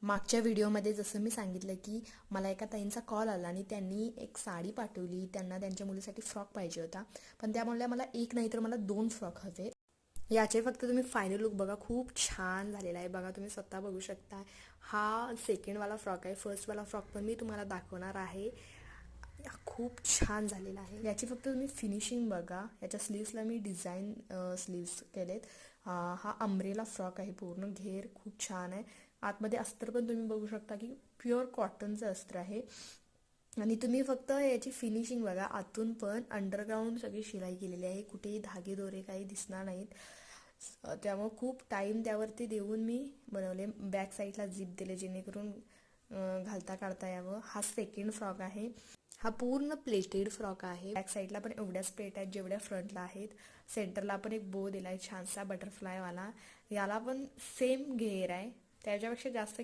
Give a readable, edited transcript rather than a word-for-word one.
मागच्या व्हिडिओमध्ये जसं मी सांगितलं की मला एका ताईंचा कॉल आला आणि त्यांनी एक साडी पाठवली. त्यांना त्यांच्या मुलीसाठी फ्रॉक पाहिजे होता, पण त्या म्हणल्या मला एक नाही तर मला 2 फ्रॉक हवे. याचे फक्त तुम्ही फायनल लुक बघा, खूप छान झालेला आहे. बघा तुम्ही स्वतः बघू शकता. हा सेकंडवाला फ्रॉक आहे. फर्स्टवाला फ्रॉक पण मी तुम्हाला दाखवणार आहे. खूप छान झालेला आहे. याची फक्त तुम्ही फिनिशिंग बघा. याच्या स्लीव्सला मी डिझाईन स्लीव्स केलेत. हा अम्ब्रेला फ्रॉक आहे. पूर्ण घेर खूप छान आहे. आतमध्ये अस्तर पण तुम्ही बघू शकता की प्युअर कॉटनचं अस्तर आहे. आणि तुम्ही फक्त याची फिनिशिंग बघा. आतून पण अंडरग्राऊंड सगळी शिलाई केलेली आहे. कुठेही धागे दोरे काही दिसणार नाहीत. त्यामुळे खूप टाईम त्यावरती देऊन मी बनवले. बॅक साईडला झिप दिले जेणेकरून घालता काढता यावं. हा सेकंड फ्रॉक आहे. हा पूर्ण प्लेटेड फ्रॉक आहे. बॅक साईडला पण एवढ्याच प्लेट आहेत जेवढ्या फ्रंटला आहेत. सेंटरला पण एक बो दिलाय छानसा बटरफ्लायवाला. याला पण सेम घेर आहे, त्याच्यापेक्षा जास्त